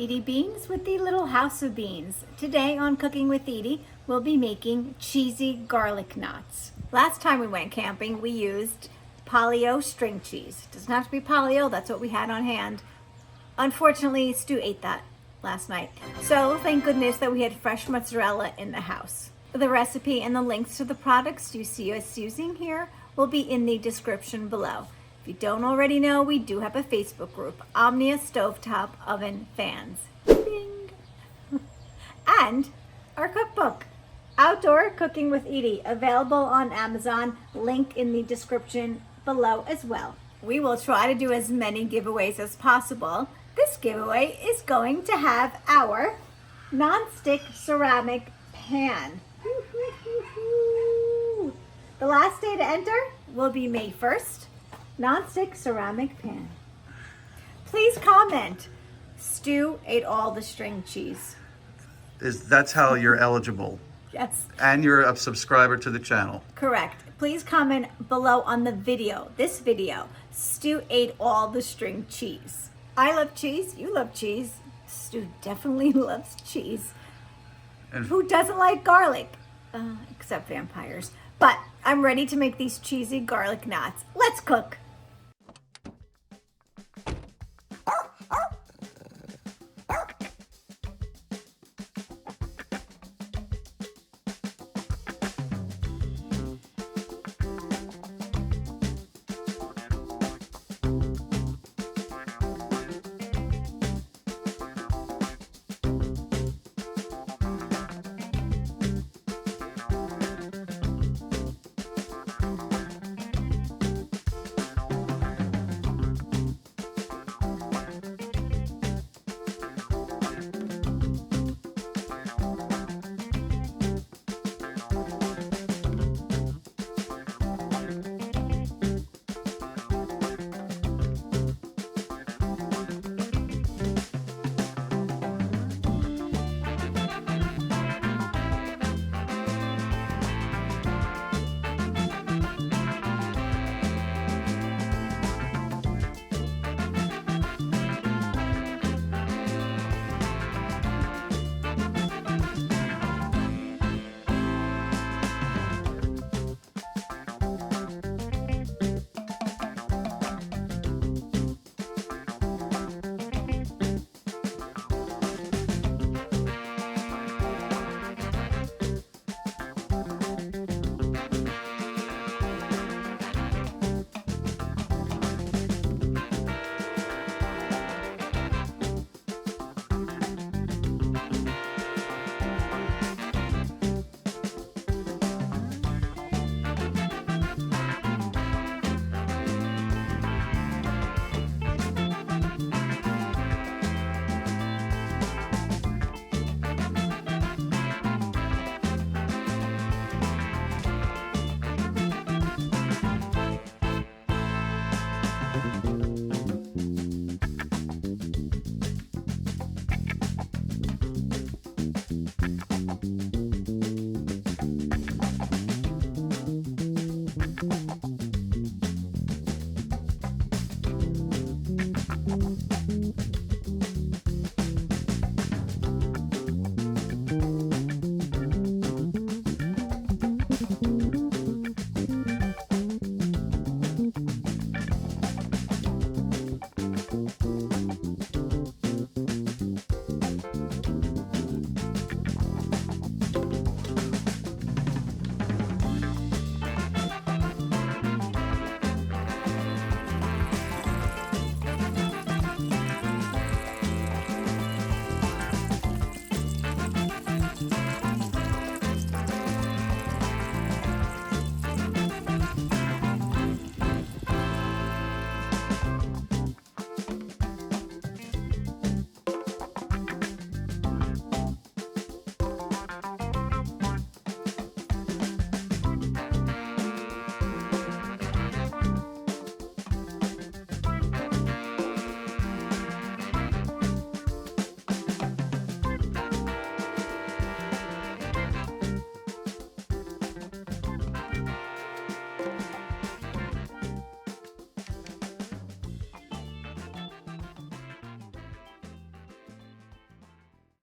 Edie Beans with the Little House of Beans. Today on Cooking with Edie, we'll be making cheesy garlic knots. Last time we went camping, we used Polly-O string cheese. It doesn't have to be Polly-O, that's what we had on hand. Unfortunately, Stu ate that last night. So thank goodness that we had fresh mozzarella in the house. The recipe and the links to the products you see us using here will be in the description below. If you don't already know, we do have a Facebook group, Omnia Stovetop Oven Fans. Bing. And our cookbook, Outdoor Cooking with Edie, available on Amazon, link in the description below as well. We will try to do as many giveaways as possible. This giveaway is going to have our non-stick ceramic pan. The last day to enter will be May 1st. Non-stick ceramic pan. Please comment. Stu ate all the string cheese. That's how you're eligible. Yes. And you're a subscriber to the channel. Correct. Please comment below on the video, this video. Stu ate all the string cheese. I love cheese. You love cheese. Stu definitely loves cheese. And who doesn't like garlic? Except vampires. But I'm ready to make these cheesy garlic knots. Let's cook.